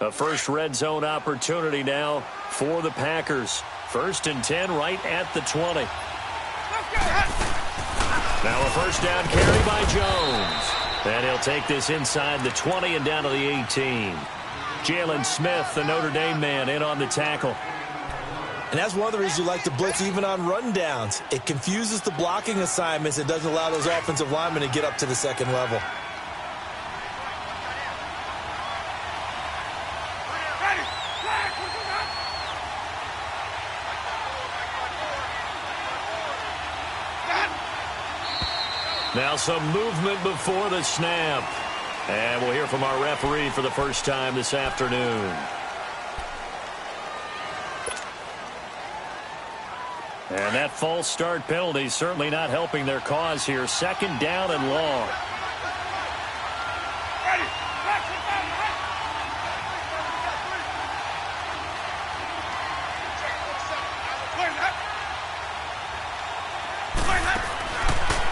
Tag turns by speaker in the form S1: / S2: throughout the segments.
S1: A first red zone opportunity now for the Packers. 1st and 10 right at the 20. Now a first down carry by Jones. And he'll take this inside the 20 and down to the 18. Jalen Smith, the Notre Dame man, in on the tackle.
S2: And that's one of the reasons you like to blitz even on rundowns. It confuses the blocking assignments. It doesn't allow those offensive linemen to get up to the second level.
S1: Now some movement before the snap. And we'll hear from our referee for the first time this afternoon. And that false start penalty certainly not helping their cause here. 2nd down and long.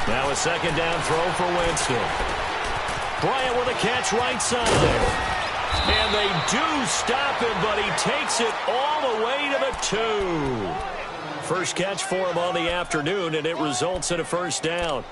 S1: Now a 2nd down throw for Winston. Bryant with a catch right side. And they do stop him, but he takes it all the way to the 2. First catch for him on the afternoon, and it results in a first down.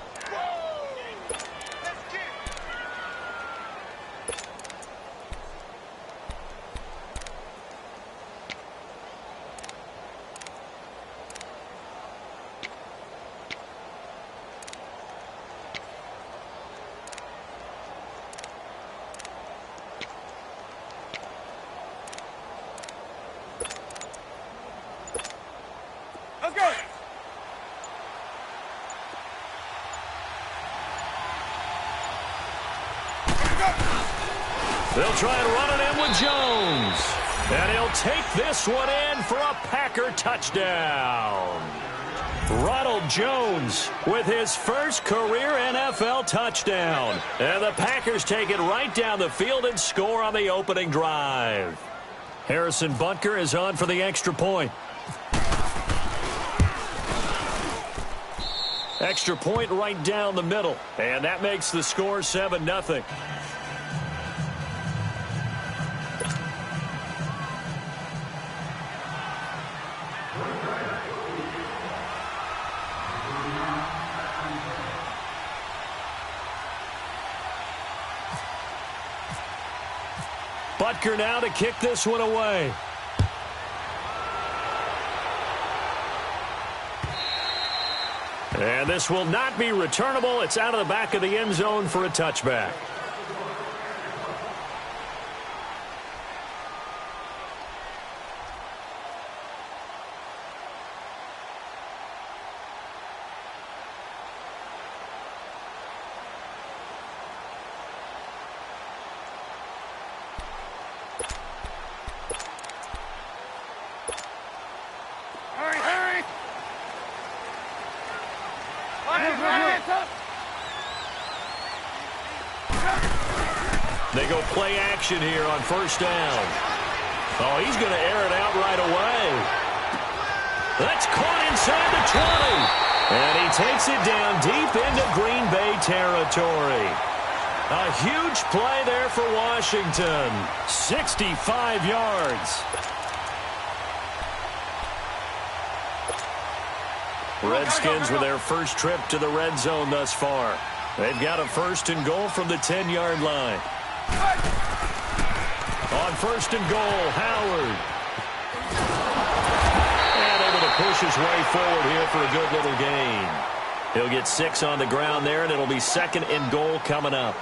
S1: They'll try and run it in with Jones. And he'll take this one in for a Packer touchdown. Ronald Jones with his first career NFL touchdown. And the Packers take it right down the field and score on the opening drive. Harrison Butker is on for the extra point. Extra point right down the middle. And that makes the score 7-0. Butker now to kick this one away. And this will not be returnable. It's out of the back of the end zone for a touchback. They go play action here on first down. Oh, he's going to air it out right away. That's caught inside the 20. And he takes it down deep into Green Bay territory. A huge play there for Washington. 65 yards. Redskins with their first trip to the red zone thus far. They've got a 1st and goal from the 10-yard line. On 1st and goal, Howard. And able to push his way forward here for a good little gain. He'll get 6 on the ground there, and it'll be 2nd and goal coming up.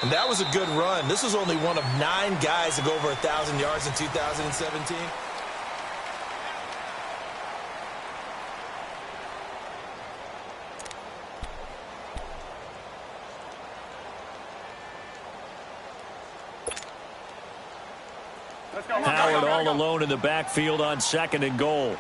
S2: And that was a good run. This was only one of 9 guys to go over 1,000 yards in 2017.
S1: Howard all alone in the backfield on 2nd and goal.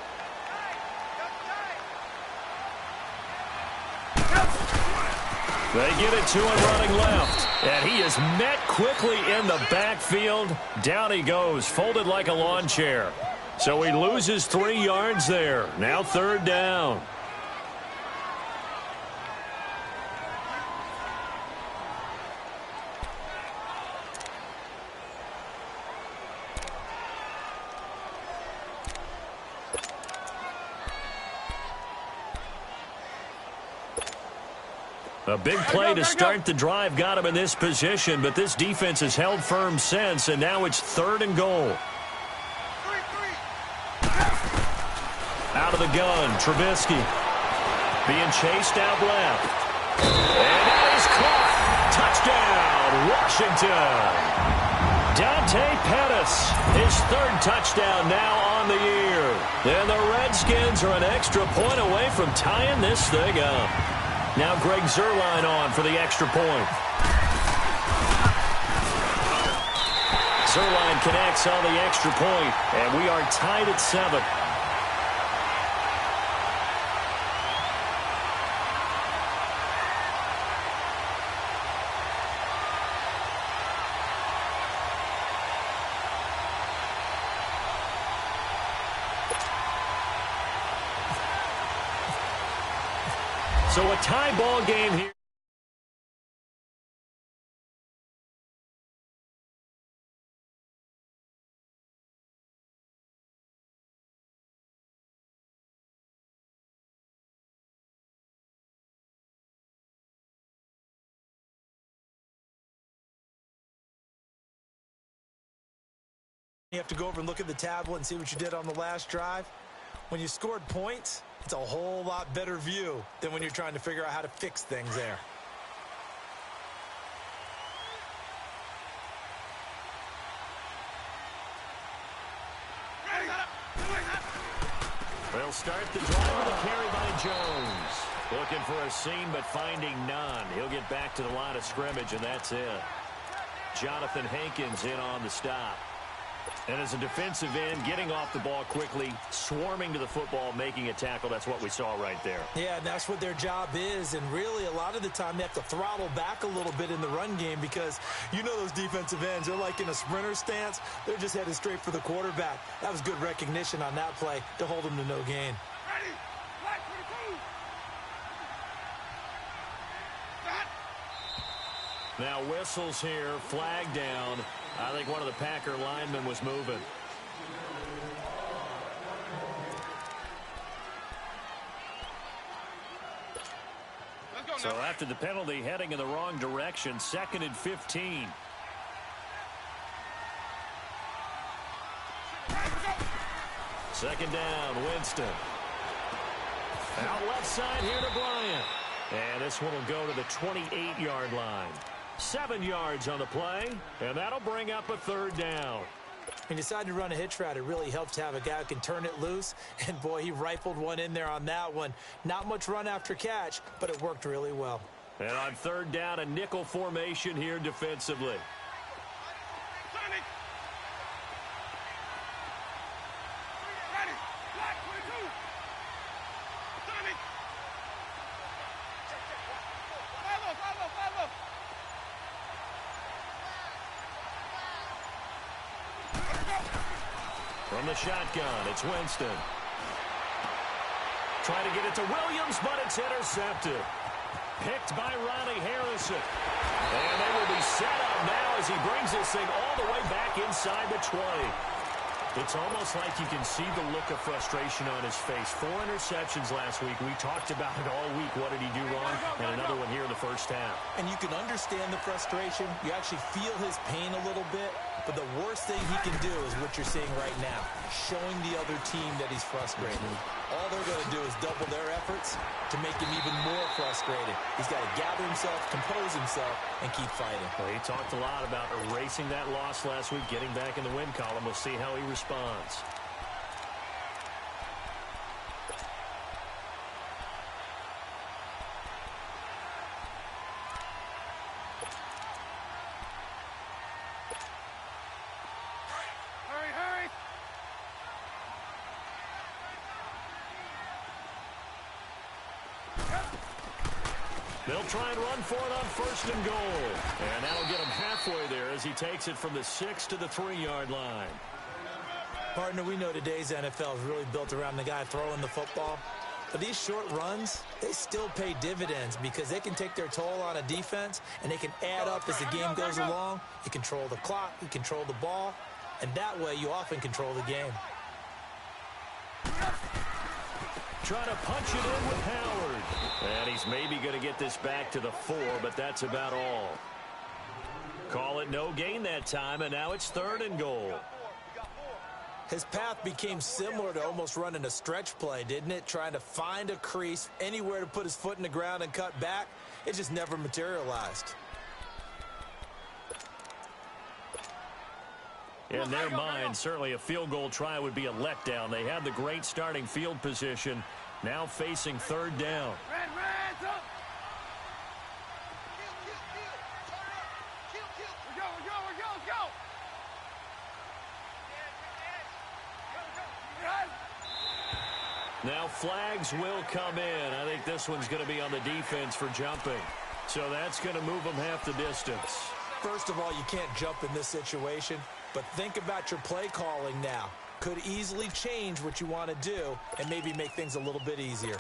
S1: They get it to him running left. And he is met quickly in the backfield. Down he goes, folded like a lawn chair. So he loses 3 yards there. Now 3rd down. A big play to start the drive got him in this position, but this defense has held firm since, and now it's 3rd and goal. Out of the gun, Trubisky. Being chased out left. And that is caught. Touchdown, Washington. Dante Pettis, his 3rd touchdown now on the year. And the Redskins are an extra point away from tying this thing up. Now Greg Zuerlein on for the extra point. Zuerlein connects on the extra point, and we are tied at 7. So a tie ball game here.
S2: You have to go over and look at the tablet and see what you did on the last drive. When you scored points, it's a whole lot better view than when you're trying to figure out how to fix things there.
S1: They'll start the drive with a carry by Jones. Looking for a seam, but finding none. He'll get back to the line of scrimmage, and that's it. Jonathan Hankins in on the stop. And as a defensive end, getting off the ball quickly, swarming to the football, making a tackle, that's what we saw right there.
S2: Yeah, and that's what their job is. And really, a lot of the time, they have to throttle back a little bit in the run game because you know those defensive ends, they're like in a sprinter stance. They're just headed straight for the quarterback. That was good recognition on that play to hold them to no gain.
S1: Now whistles here, flag down. I think one of the Packer linemen was moving. So after the penalty, heading in the wrong direction, 2nd and 15. Second down, Winston. Out left side here to Bryant. And this one will go to the 28-yard line. 7 yards on the play, and that'll bring up a 3rd down.
S2: When you decide to run a hitch route, it really helps to have a guy who can turn it loose. And, boy, he rifled one in there on that one. Not much run after catch, but it worked really well.
S1: And on 3rd down, a nickel formation here defensively. From the shotgun, it's Winston. Trying to get it to Williams, but it's intercepted. Picked by Ronnie Harrison. And they will be set up now as he brings this thing all the way back inside the 20. It's almost like you can see the look of frustration on his face. 4 interceptions last week. We talked about it all week. What did he do wrong? And another one here in the first half.
S2: And you can understand the frustration. You actually feel his pain a little bit. But the worst thing he can do is what you're seeing right now, showing the other team that he's frustrated. All they're going to do is double their efforts to make him even more frustrated. He's got to gather himself, compose himself, and keep fighting.
S1: Well, he talked a lot about erasing that loss last week, getting back in the win column. We'll see how he responds. They'll try and run for it on 1st and goal. And that'll get him halfway there as he takes it from the 6 to the 3-yard line.
S2: Partner, we know today's NFL is really built around the guy throwing the football. But these short runs, they still pay dividends because they can take their toll on a defense and they can add up as the game goes along. You control the clock, you control the ball, and that way you often control the game.
S1: Trying to punch it in with Howard. And he's maybe going to get this back to the 4, but that's about all. Call it no gain that time, and now it's 3rd and goal.
S2: His path became similar to almost running a stretch play, didn't it? Trying to find a crease, anywhere to put his foot in the ground and cut back. It just never materialized.
S1: In their mind, certainly a field goal try would be a letdown. They had the great starting field position, now facing 3rd down. Now flags will come in. I think this one's going to be on the defense for jumping. So that's going to move them half the distance.
S2: First of all, you can't jump in this situation, but think about your play calling now. Could easily change what you want to do and maybe make things a little bit easier.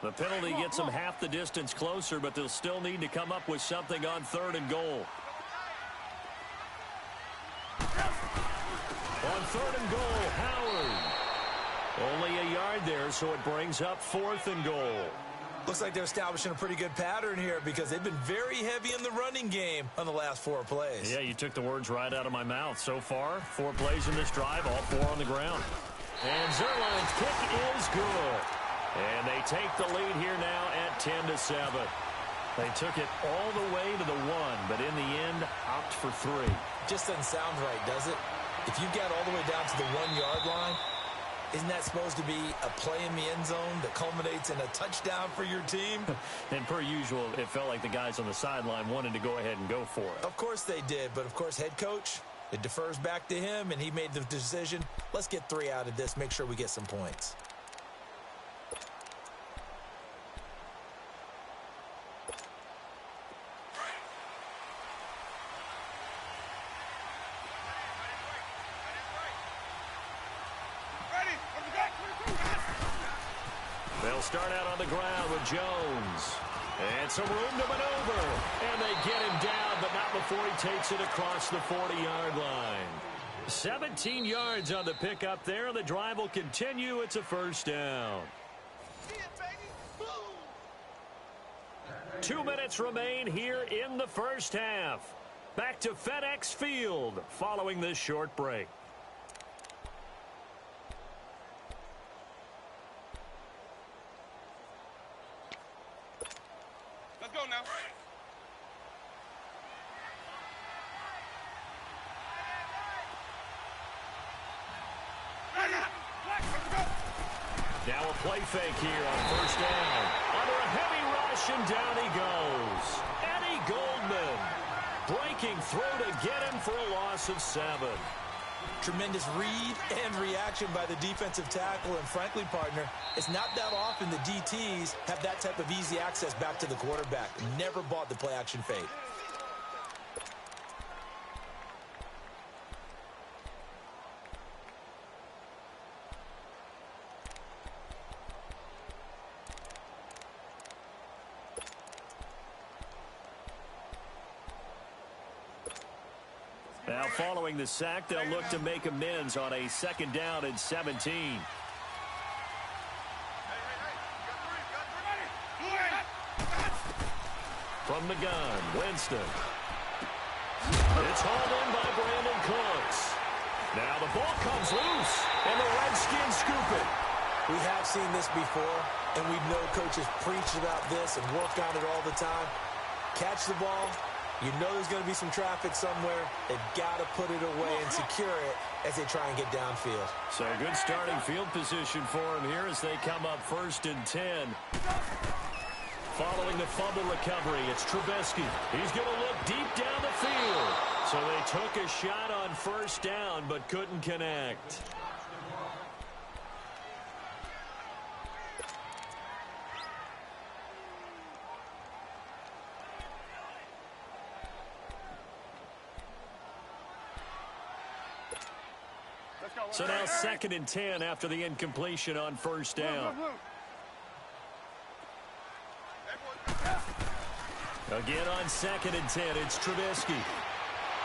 S1: The penalty gets them half the distance closer, but they'll still need to come up with something on 3rd and goal. On 3rd and goal, Howard. Only a yard there, so it brings up 4th and goal.
S2: Looks like they're establishing a pretty good pattern here because they've been very heavy in the running game on the last 4 plays.
S1: Yeah, you took the words right out of my mouth. So far, 4 plays in this drive, all 4 on the ground. And Zerline's kick is good. And they take the lead here now at 10-7. They took it all the way to the 1, but in the end, opt for 3.
S2: Just doesn't sound right, does it? If you get all the way down to the 1-yard line, isn't that supposed to be a play in the end zone that culminates in a touchdown for your team?
S1: And per usual, it felt like the guys on the sideline wanted to go ahead and go for it.
S2: Of course they did, but of course head coach, it defers back to him, and he made the decision. Let's get 3 out of this, make sure we get some points.
S1: They'll start out on the ground with Jones. And some room to maneuver. And they get him down, but not before he takes it across the 40-yard line. 17 yards on the pickup there, and the drive will continue. It's a 1st down. 2 minutes remain here in the 1st half. Back to FedEx Field following this short break.
S3: Let's go now.
S1: Now a play fake here on 1st down. Under a heavy rush, and down he goes. Eddie Goldman breaking through to get him for a loss of 7.
S2: Tremendous read and reaction by the defensive tackle, and frankly, partner, it's not that often the DTs have that type of easy access back to the quarterback. Never bought the play action fake.
S1: Now following the sack, they'll look to make amends on a 2nd down and 17. From the gun, Winston. It's hauled in by Brandon Cooks. Now the ball comes loose, and the Redskins scoop it.
S2: We have seen this before, and we know coaches preach about this and work on it all the time. Catch the ball. You know there's going to be some traffic somewhere. They've got to put it away and secure it as they try and get downfield.
S1: So good starting field position for him here as they come up 1st and 10. Following the fumble recovery, it's Trubisky. He's going to look deep down the field. So they took a shot on 1st down but couldn't connect. So now 2nd and 10 after the incompletion on 1st down. Again on 2nd and 10, it's Trubisky.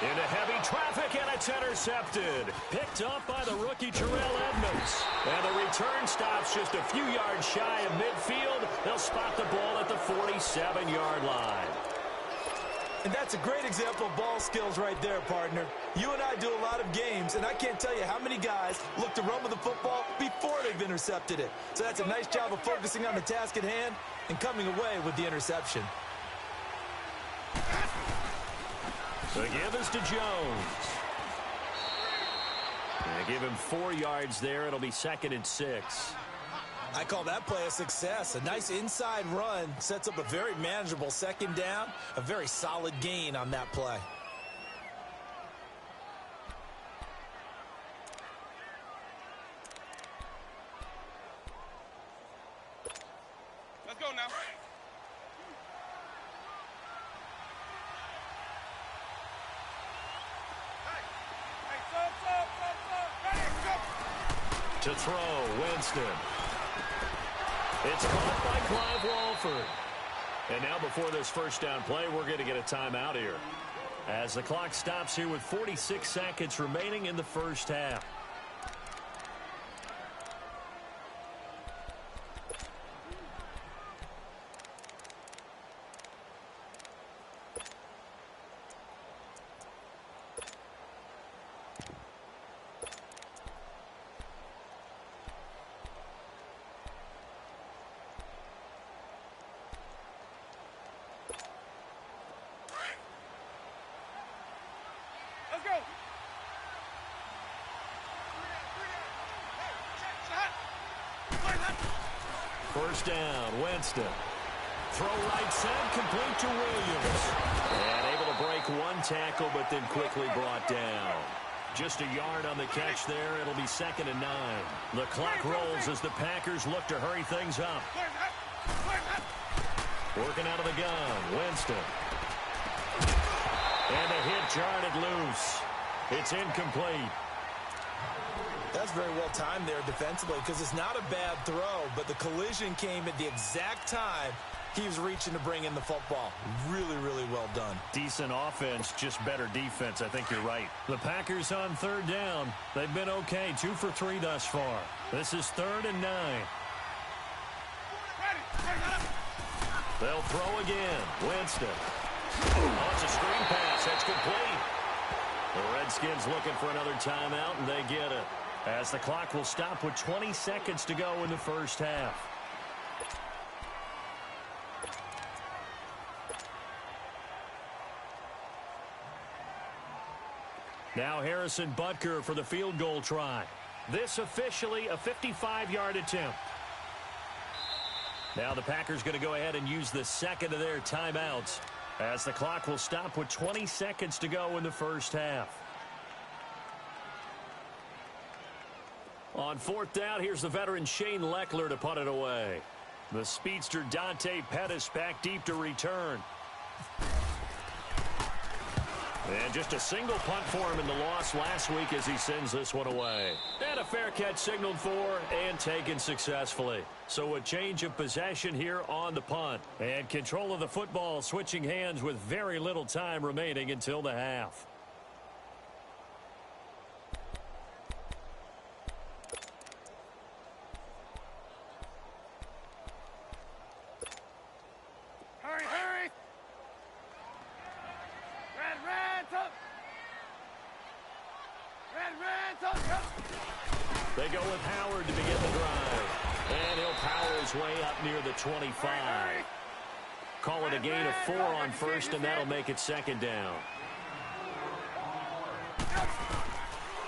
S1: Into heavy traffic, and it's intercepted. Picked up by the rookie Terrell Edmonds. And the return stops just a few yards shy of midfield. They'll spot the ball at the 47-yard line.
S2: And that's a great example of ball skills right there, partner. You and I do a lot of games, and I can't tell you how many guys look to run with the football before they've intercepted it. So that's a nice job of focusing on the task at hand and coming away with the interception.
S1: The give is to Jones. They give him 4 yards there. It'll be 2nd and 6.
S2: I call that play a success. A nice inside run sets up a very manageable 2nd down. A very solid gain on that play.
S3: Let's go now.
S1: To throw, Winston. It's caught by Clive Walford. And now before this first down play, we're going to get a timeout here, as the clock stops here with 46 seconds remaining in the first half. First down, Winston. Throw right side, complete to Williams. And able to break one tackle, but then quickly brought down. Just a yard on the catch there. It'll be 2nd and 9. The clock rolls as the Packers look to hurry things up. Working out of the gun, Winston. And the hit jarred loose. It's incomplete.
S2: That's very well timed there defensively, because it's not a bad throw, but the collision came at the exact time he was reaching to bring in the football. Really, really well done.
S1: Decent offense, just better defense. I think you're right. The Packers on 3rd down. They've been okay, 2 for 3 thus far. This is 3rd and 9. They'll throw again. Winston. Oh, it's a screen pass. That's complete. The Redskins looking for another timeout, and they get it, as the clock will stop with 20 seconds to go in the first half. Now Harrison Butker for the field goal try. This officially a 55-yard attempt. Now the Packers going to go ahead and use the 2nd of their timeouts, as the clock will stop with 20 seconds to go in the first half. On 4th down, here's the veteran Shane Leckler to punt it away. The speedster Dante Pettis back deep to return. And just a single punt for him in the loss last week as he sends this one away. And a fair catch signaled for and taken successfully. So a change of possession here on the punt. And control of the football switching hands with very little time remaining until the half. They go with Howard to begin the drive. And he'll power his way up near the 25. Call it a gain of 4 on 1st, and that'll make it 2nd down.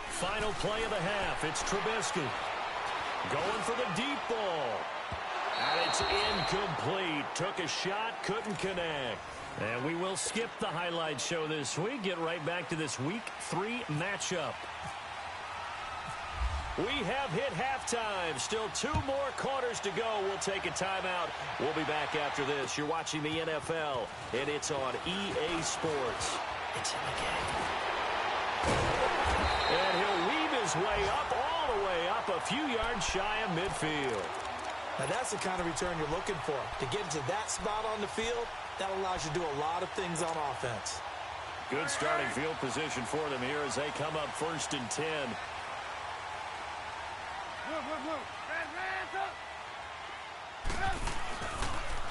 S1: Final play of the half. It's Trubisky going for the deep ball. And it's incomplete. Took a shot, couldn't connect. And we will skip the highlight show this week. Get right back to this Week 3 matchup. We have hit halftime. Still 2 more quarters to go. We'll take a timeout. We'll be back after this. You're watching the NFL, and it's on EA Sports. It's in the game. And he'll weave his way up, all the way up, a few yards shy of midfield.
S2: Now that's the kind of return you're looking for. To get into that spot on the field, that allows you to do a lot of things on offense.
S1: Good starting field position for them here as they come up 1st and 10.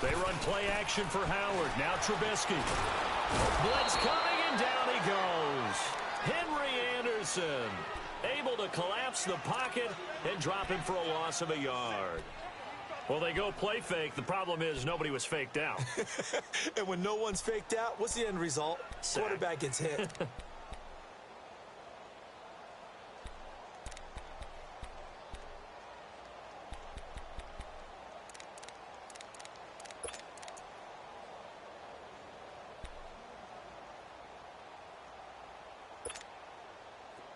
S1: They run play action for Howard. Now Trubisky. Blitz coming, and down he goes. Henry Anderson able to collapse the pocket and drop him for a loss of a yard. Well, they go play fake. The problem is nobody was faked out.
S2: And when no one's faked out, what's the end result?
S1: Sack.
S2: Quarterback gets hit.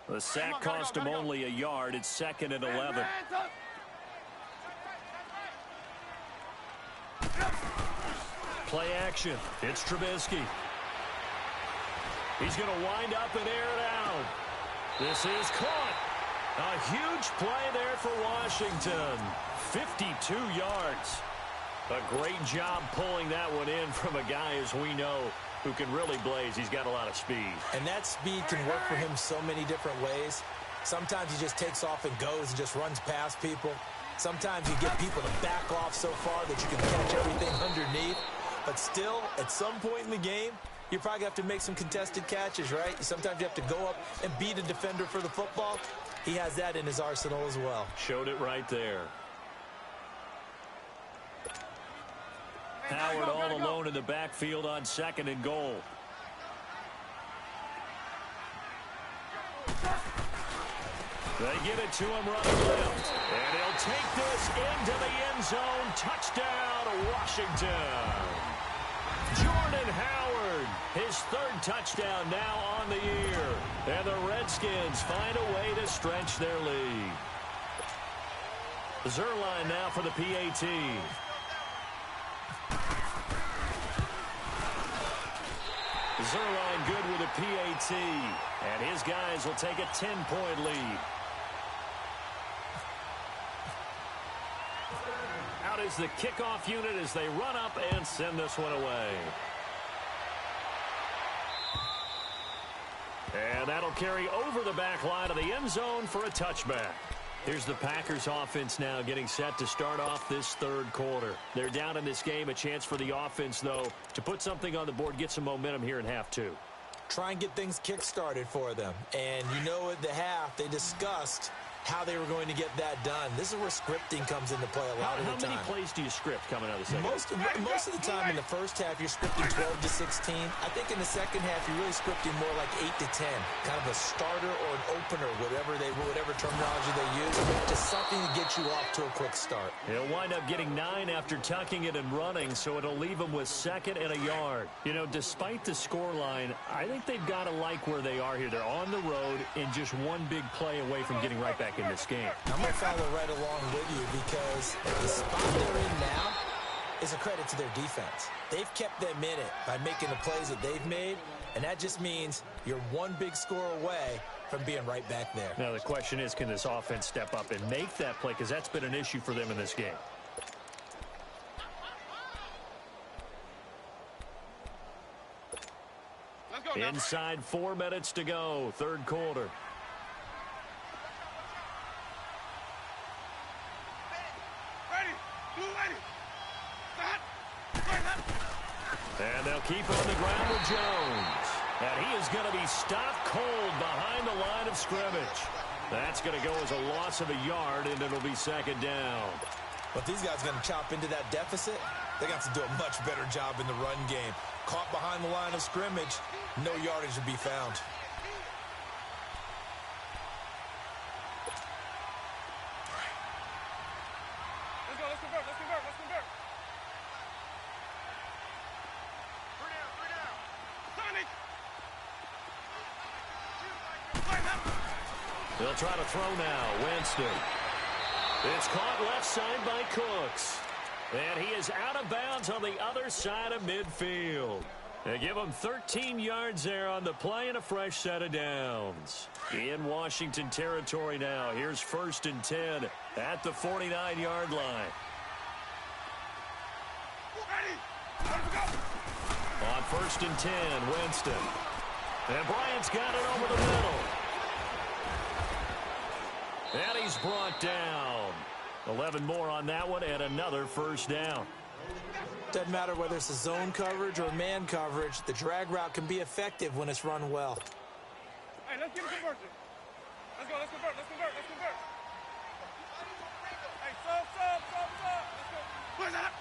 S1: The sack cost him only a yard. It's 2nd and 11. Play action. It's Trubisky. He's going to wind up and air it out. This is caught. A huge play there for Washington. 52 yards. A great job pulling that one in from a guy, as we know, who can really blaze. He's got a lot of speed.
S2: And that speed can work for him so many different ways. Sometimes he just takes off and goes and just runs past people. Sometimes you get people to back off so far that you can catch everything underneath. But still, at some point in the game, you probably have to make some contested catches, right? Sometimes you have to go up and beat a defender for the football. He has that in his arsenal as well.
S1: Showed it right there. Howard all alone in the backfield on 2nd and goal. They give it to him running left. And he'll take this into the end zone. Touchdown, Washington. Jordan Howard, his 3rd touchdown now on the year. And the Redskins find a way to stretch their lead. Zerline now for the PAT. Zerline good with a PAT. And his guys will take a 10-point lead. Out is the kickoff unit as they run up and send this one away. And that'll carry over the back line of the end zone for a touchback. Here's the Packers offense now getting set to start off this 3rd quarter. They're down in this game. A chance for the offense, though, to put something on the board, get some momentum here in half 2.
S2: Try and get things kick-started for them. And you know at the half, they discussed how they were going to get that done. This is where scripting comes into play a lot of the time.
S1: How many plays do you script coming out of the second?
S2: Most of the time in the first half, you're scripting 12 to 16. I think in the second half, you're really scripting more like 8 to 10. Kind of a starter or an opener, whatever terminology they use, just something to get you off to a quick start.
S1: He'll wind up getting 9 after tucking it and running, so it'll leave him with 2nd and a yard. You know, despite the scoreline, I think they've got to like where they are here. They're on the road and just one big play away from getting right back in this game.
S2: I'm going to follow right along with you because the spot they're in now is a credit to their defense. They've kept them in it by making the plays that they've made, and that just means you're one big score away from being right back there.
S1: Now the question is, can this offense step up and make that play, because that's been an issue for them in this game.
S3: Let's go now.
S1: Inside 4 minutes to go, 3rd quarter. And they'll keep on the ground with Jones. And he is going to be stopped cold behind the line of scrimmage. That's going to go as a loss of a yard, and it'll be 2nd down.
S2: But these guys are going to chop into that deficit. They got to do a much better job in the run game. Caught behind the line of scrimmage, no yardage to be found.
S3: Let's convert.
S1: They'll try to throw now. Winston. It's caught left side by Cooks. And he is out of bounds on the other side of midfield. They give him 13 yards there on the play and a fresh set of downs. In Washington territory now. Here's 1st and 10 at the 49-yard line. On 1st and 10, Winston. And Bryant's got it over the middle. And he's brought down. 11 more on that one and another first down.
S2: Doesn't matter whether it's a zone coverage or man coverage, the drag route can be effective when it's run well.
S3: Hey, let's get a conversion. Let's go, let's convert, let's convert, let's convert. Hey, sub. Let's go. Push that up.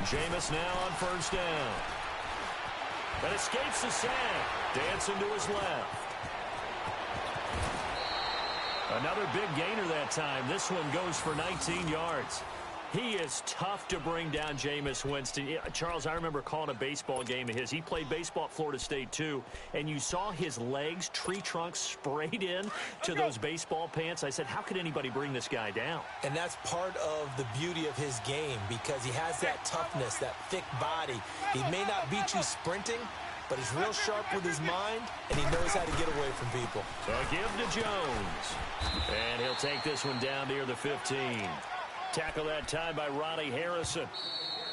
S1: Jameis now on first down. That escapes the sack. Dancing to his left. Another big gainer that time. This one goes for 19 yards. He is tough to bring down, Jameis Winston. Charles, I remember calling a baseball game of his. He played baseball at Florida State, too, and you saw his legs, tree trunks sprayed in to those baseball pants. I said, how could anybody bring this guy down?
S2: And that's part of the beauty of his game because he has that toughness, that thick body. He may not beat you sprinting, but he's real sharp with his mind, and he knows how to get away from people.
S1: So give to Jones. And he'll take this one down near the 15. Tackle that time by Ronnie Harrison.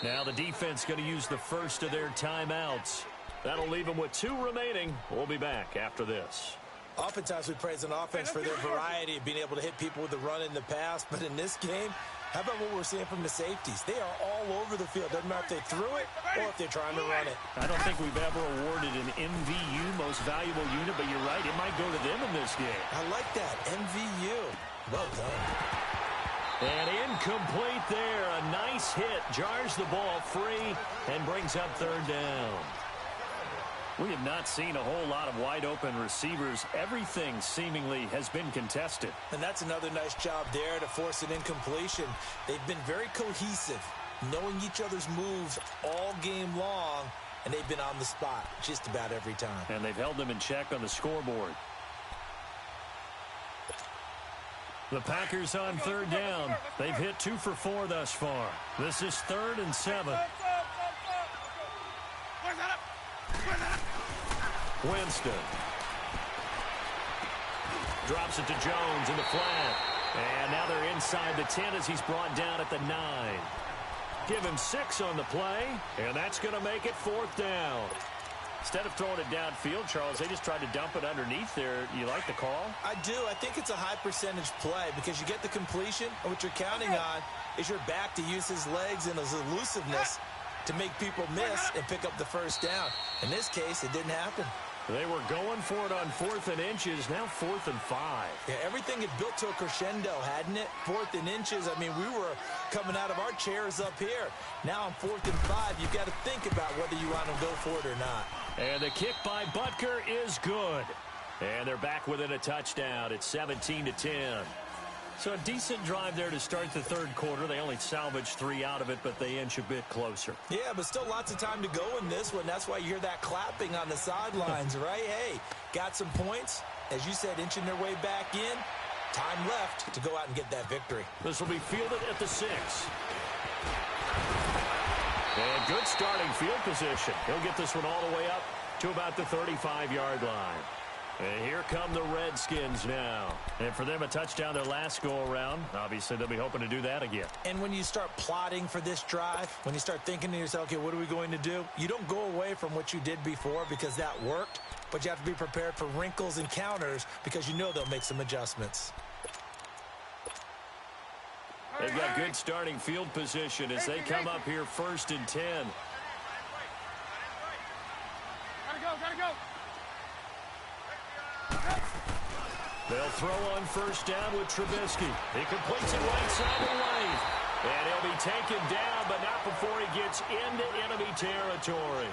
S1: Now the defense going to use the first of their timeouts. That'll leave them with 2 remaining. We'll be back after this.
S2: Oftentimes we praise an offense for their variety of being able to hit people with the run in the pass, but in this game, how about what we're seeing from the safeties? They are all over the field. Doesn't matter if they threw it or if they're trying to run it.
S1: I don't think we've ever awarded an MVU, most valuable unit, but you're right, it might go to them in this game.
S2: I like that, MVU. Well done.
S1: And incomplete there. A nice hit. Jars the ball free and brings up third down. We have not seen a whole lot of wide-open receivers. Everything seemingly has been contested.
S2: And that's another nice job there to force an incompletion. They've been very cohesive, knowing each other's moves all game long, and they've been on the spot just about every time.
S1: And they've held them in check on the scoreboard. The Packers on third down. They've hit 2 for 4 thus far. This is 3rd and 7. Winston. Drops it to Jones in the flat. And now they're inside the 10 as he's brought down at the 9. Give him 6 on the play, and that's going to make it 4th down. Instead of throwing it downfield, Charles, they just tried to dump it underneath there. You like the call?
S2: I do. I think it's a high percentage play because you get the completion, and what you're counting on is your back to use his legs and his elusiveness to make people miss and pick up the first down. In this case, it didn't happen.
S1: They were going for it on 4th and inches, now 4th and 5.
S2: Yeah, everything had built to a crescendo, hadn't it? 4th and inches. I mean, we were coming out of our chairs up here. Now on 4th and 5, you've got to think about whether you want to go for it or not.
S1: And the kick by Butker is good. And they're back within a touchdown. It's 17-10. So a decent drive there to start the third quarter. They only salvaged 3 out of it, but they inch a bit closer.
S2: Yeah, but still lots of time to go in this one. That's why you hear that clapping on the sidelines, right? Hey, got some points. As you said, inching their way back in. Time left to go out and get that victory.
S1: This will be fielded at the 6. And good starting field position. He'll get this one all the way up to about the 35-yard line. And here come the Redskins now. And for them, a touchdown their last go-around. Obviously, they'll be hoping to do that again.
S2: And when you start plotting for this drive, when you start thinking to yourself, okay, what are we going to do? You don't go away from what you did before because that worked, but you have to be prepared for wrinkles and counters because you know they'll make some adjustments.
S1: They've got good starting field position as they come up here 1st and 10.
S3: Gotta go.
S1: They'll throw on first down with Trubisky. He completes it right side of the lane. And he'll be taken down, but not before he gets into enemy territory.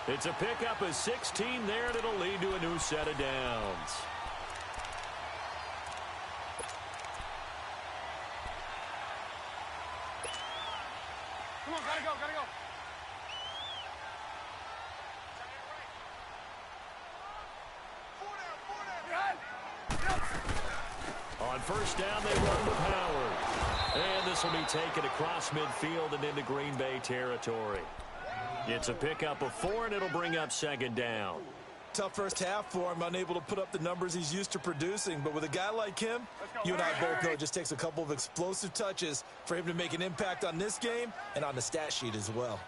S1: It's a pickup of 16 there, and it'll lead to a new set of downs.
S3: Come on, gotta go.
S1: On first down, they run with Howard. And this will be taken across midfield and into Green Bay territory. It's a pickup of 4, and it'll bring up 2nd down.
S2: Tough first half for him, unable to put up the numbers he's used to producing. But with a guy like him, you and I both know it just takes a couple of explosive touches for him to make an impact on this game and on the stat sheet as well.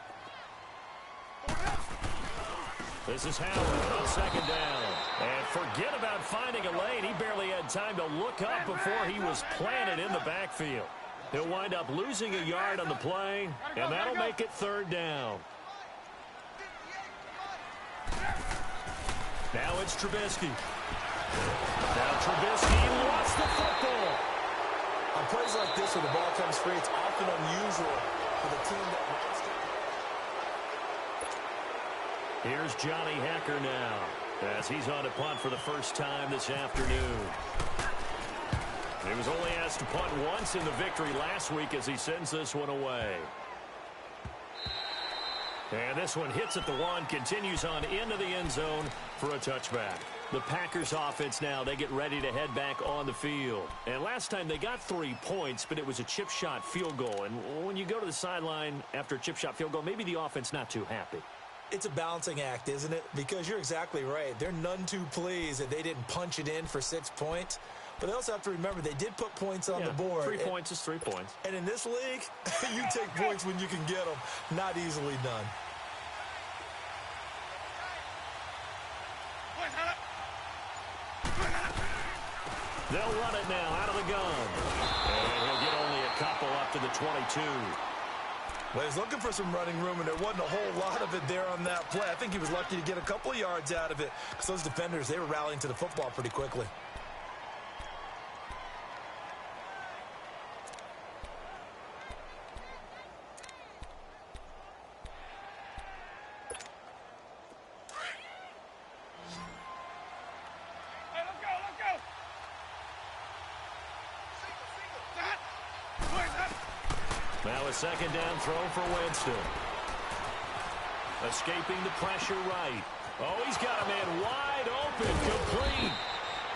S1: This is Howard on second down. And forget about finding a lane. He barely had time to look up before he was planted in the backfield. He'll wind up losing a yard on the play, and that'll make it third down. Now it's Trubisky. Now Trubisky lost the football.
S2: On plays like this where the ball comes free, it's often unusual for the team that wants to.
S1: Here's Johnny Hacker now as he's on to punt for the first time this afternoon. He was only asked to punt once in the victory last week as he sends this one away. And this one hits at the one, continues on into the end zone for a touchback. The Packers offense now, they get ready to head back on the field. And last time they got 3 points, but it was a chip shot field goal. And when you go to the sideline after a chip shot field goal, maybe the offense not too happy.
S2: It's a balancing act, isn't it? Because you're exactly right. They're none too pleased that they didn't punch it in for 6 points. But they also have to remember they did put points on the board.
S1: 3 points is 3 points.
S2: And in this league, you take points when you can get them. Not easily done.
S1: They'll run it now out of the gun. And he'll get only a couple up to the 22.
S2: Well, he's looking for some running room, and there wasn't a whole lot of it there on that play. I think he was lucky to get a couple of yards out of it because those defenders, they were rallying to the football pretty quickly.
S1: Now a second down throw for Winston. Escaping the pressure right. Oh, he's got a man wide open, complete.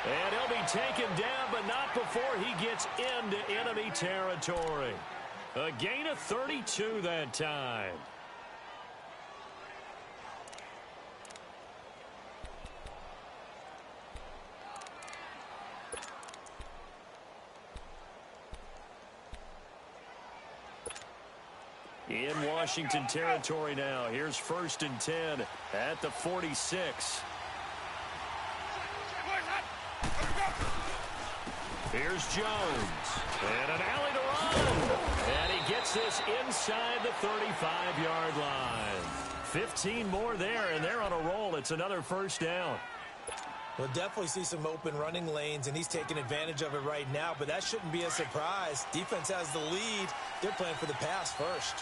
S1: And he'll be taken down, but not before he gets into enemy territory. A gain of 32 that time. In Washington territory now. Here's 1st and 10 at the 46. Here's Jones. And an alley to run. And he gets this inside the 35-yard line. 15 more there, and they're on a roll. It's another first down.
S2: We'll definitely see some open running lanes, and he's taking advantage of it right now, but that shouldn't be a surprise. Defense has the lead. They're playing for the pass first.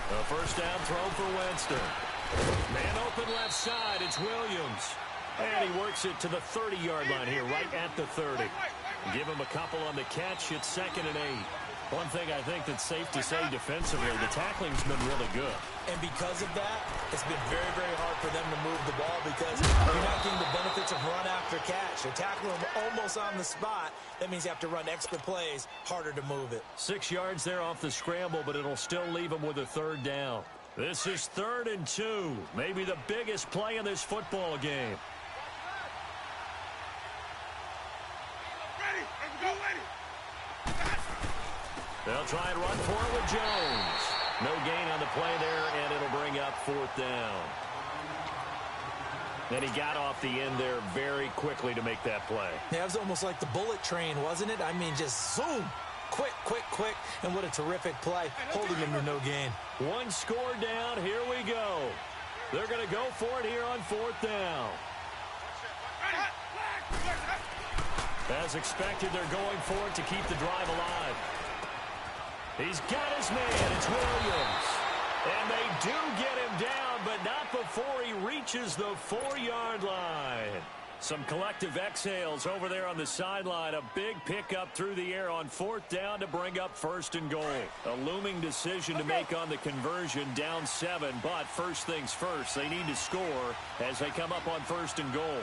S1: A first down throw for Winston. Man open left side. It's Williams. And he works it to the 30-yard line here, right at the 30. Give him a couple on the catch. It's 2nd and 8. One thing I think that's safe to say defensively, the tackling's been really good.
S2: And because of that, it's been very, very hard for them to move the ball because you're not getting the benefits of run after catch. They're tackling them almost on the spot. That means you have to run extra plays, harder to move it.
S1: 6 yards there off the scramble, but it'll still leave them with a third down. This is 3rd and 2, maybe the biggest play in this football game. They'll try and run for it with Jones. No gain on the play there, and it'll bring up 4th down. And he got off the end there very quickly to make that play.
S2: Yeah, it was almost like the bullet train, wasn't it? I mean, just zoom. Quick, quick, quick. And what a terrific play, holding him to no gain.
S1: One score down. Here we go. They're going to go for it here on 4th down. As expected, they're going for it to keep the drive alive. He's got his man. It's Williams. And they do get him down, but not before he reaches the 4-yard line. Some collective exhales over there on the sideline. A big pickup through the air on 4th down to bring up 1st and goal. A looming decision to make on the conversion, down 7. But first things first, they need to score as they come up on 1st and goal.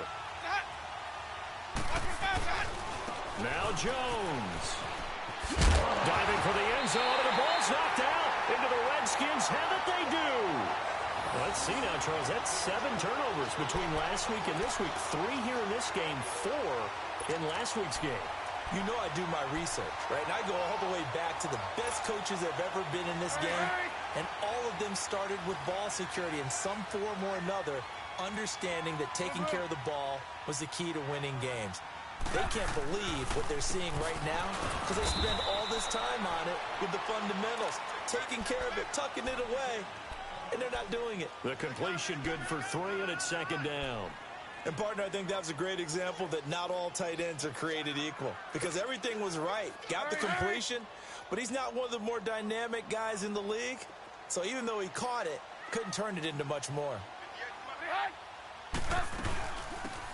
S1: Now Jones. Diving for the end zone, and the ball's knocked out into the Redskins' head that they do. Let's see now, Charles. That's 7 turnovers between last week and this week. 3 here in this game, 4 in last week's game.
S2: You know I do my research, right? And I go all the way back to the best coaches that have ever been in this game, and all of them started with ball security in some form or another, understanding that taking care of the ball was the key to winning games. They can't believe what they're seeing right now because they spend all this time on it with the fundamentals, taking care of it, tucking it away, and they're not doing it.
S1: The completion good for 3, and it's 2nd down.
S2: And, partner, I think that was a great example that not all tight ends are created equal because everything was right. Got the completion, but he's not one of the more dynamic guys in the league. So even though he caught it, couldn't turn it into much more.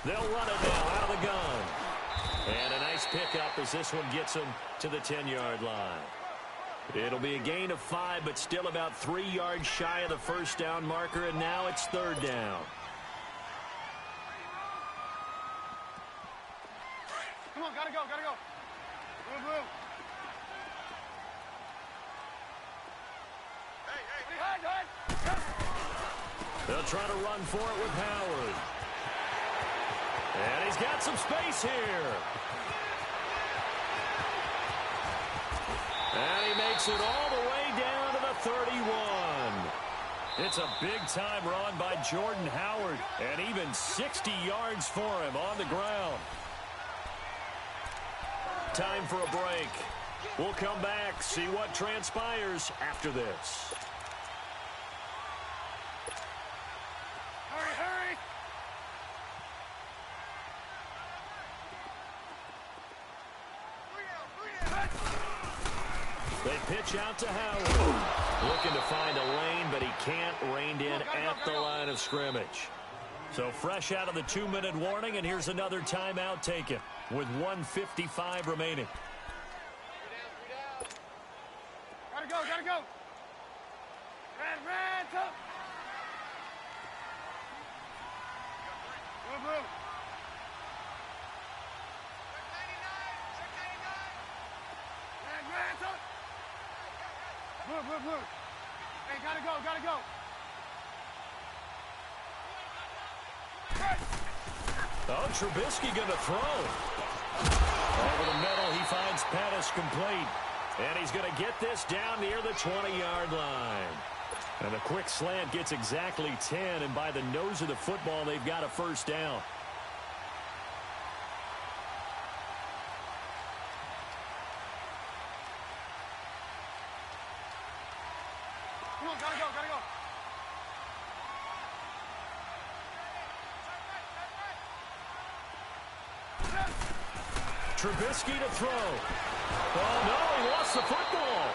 S1: They'll run it now out of the gun. And a nice pickup as this one gets him to the 10-yard line. It'll be a gain of 5, but still about 3 yards shy of the first down marker, and now it's 3rd down.
S3: Come on, gotta go, gotta go. Move, move. Hey.
S1: They'll try to run for it with Howard. And he's got some space here. And he makes it all the way down to the 31. It's a big-time run by Jordan Howard. And even 60 yards for him on the ground. Time for a break. We'll come back, see what transpires after this.
S3: Hurry.
S1: They pitch out to Howard. Looking to find a lane, but he can't. Reined in at the line of scrimmage. So fresh out of the 2-minute warning, and here's another timeout taken with 1:55 remaining.
S3: Gotta go. Ran, tough. Move. Ran, tough. Move. Hey, gotta go.
S1: Oh, Trubisky going to throw. Over the middle, he finds Pettis complete. And he's going to get this down near the 20-yard line. And the quick slant gets exactly 10, and by the nose of the football, they've got a first down.
S3: Come on, gotta go.
S1: Trubisky to throw. Oh, no, he lost the football.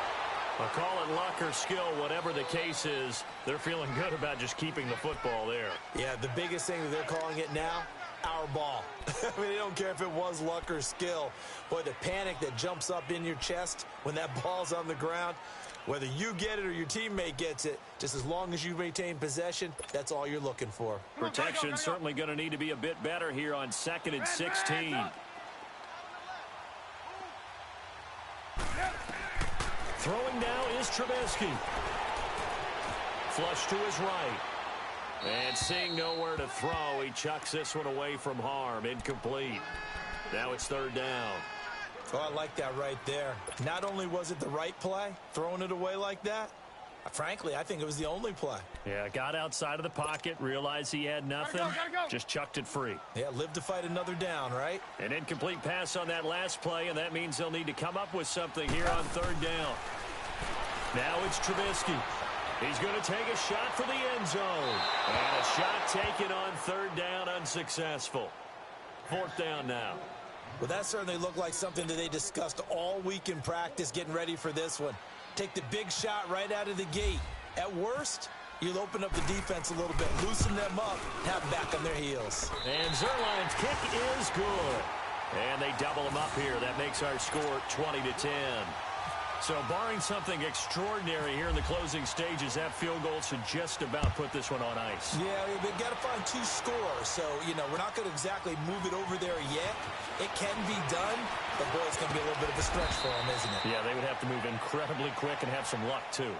S1: I'll call it luck or skill, whatever the case is. They're feeling good about just keeping the football there.
S2: Yeah, the biggest thing that they're calling it now, our ball. I mean, they don't care if it was luck or skill. Boy, the panic that jumps up in your chest when that ball's on the ground, whether you get it or your teammate gets it, just as long as you maintain possession, that's all you're looking for.
S1: Protection certainly going to need to be a bit better here on 2nd and 16. Throwing now is Trubisky. Flush to his right. And seeing nowhere to throw, he chucks this one away from harm. Incomplete. Now it's 3rd down.
S2: Oh, I like that right there. Not only was it the right play, throwing it away like that, frankly, I think it was the only play.
S1: Yeah, got outside of the pocket, realized he had nothing,
S3: gotta go.
S1: just chucked it free.
S2: Yeah, live to fight another down, right?
S1: An incomplete pass on that last play, and that means they'll need to come up with something here on 3rd down. Now it's Trubisky. He's going to take a shot for the end zone. And a shot taken on 3rd down, unsuccessful. 4th down now.
S2: Well, that certainly looked like something that they discussed all week in practice getting ready for this one. Take the big shot right out of the gate. At worst, you'll open up the defense a little bit, loosen them up, have them back on their heels.
S1: And Zerline's kick is good. And they double them up here. That makes our score 20-10. So barring something extraordinary here in the closing stages, that field goal should just about put this one on ice.
S2: Yeah, we've got to find 2 scores. So, we're not going to exactly move it over there yet. It can be done, but boy, it's going to be a little bit of a stretch for them, isn't it?
S1: Yeah, they would have to move incredibly quick and have some luck, too.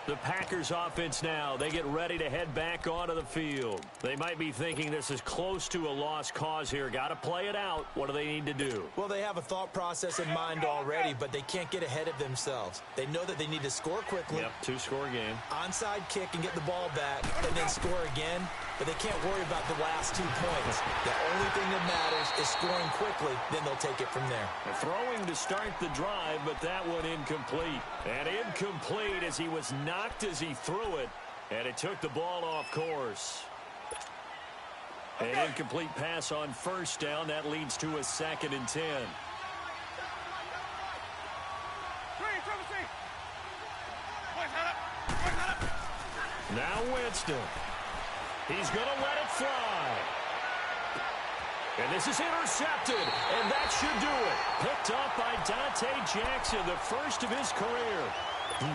S1: The Packers offense now, they get ready to head back onto the field. They might be thinking this is close to a lost cause here. Got to play it out. What do they need to do?
S2: Well, they have a thought process in mind already, but they can't get ahead of themselves. They know that they need to score quickly.
S1: Yep, two-score game.
S2: Onside kick and get the ball back, and then score again. But they can't worry about the last 2 points. The only thing that matters is scoring quickly. Then they'll take it from there.
S1: Throwing to start the drive, but that one incomplete. And incomplete as he was knocked as he threw it, and it took the ball off course. An incomplete pass on first down. That leads to a 2nd and 10. Now Winston. He's going to let it fly. And this is intercepted, and that should do it. Picked up by Dante Jackson, the first of his career.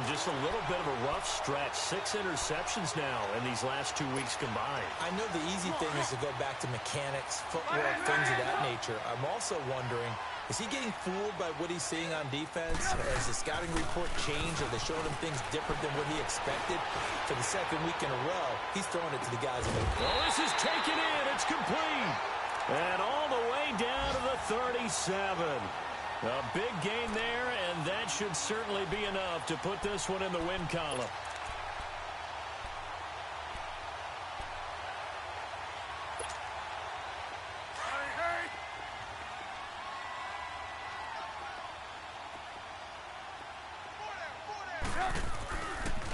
S1: Just a little bit of a rough stretch. 6 interceptions now in these last 2 weeks combined.
S2: I know the easy thing is to go back to mechanics, footwork, things of that nature. I'm also wondering, is he getting fooled by what he's seeing on defense? Has the scouting report changed? Are they showing him things different than what he expected? For the 2nd week in a row, he's throwing it to the guys in the
S1: well, this is taken in. It's complete. And all the way down to the 37. A big gain there, and that should certainly be enough to put this one in the win column.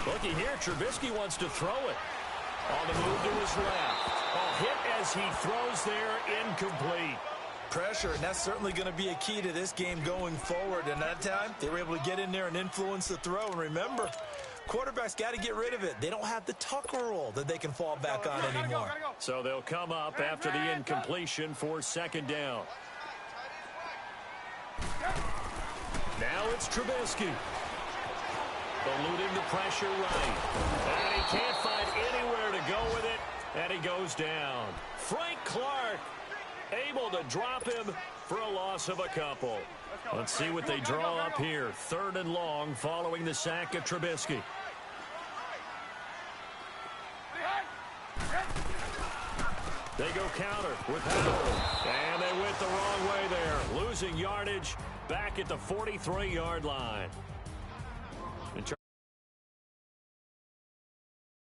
S1: Looky here, Trubisky wants to throw it. On the move to his left. A hit as he throws there, incomplete.
S2: pressure, and that's certainly going to be a key to this game going forward. And that time, they were able to get in there and influence the throw. And remember, quarterbacks got to get rid of it. They don't have the tuck rule that they can fall back on anymore.
S1: So they'll come up after the incompletion for 2nd down. Now it's Trubisky. Eluding the pressure right. And he can't find anywhere to go with it. And he goes down. Frank Clark able to drop him for a loss of a couple. Let's see what they draw up here. 3rd and long following the sack of Trubisky. They go counter with Howard. And they went the wrong way there. Losing yardage back at the 43-yard line.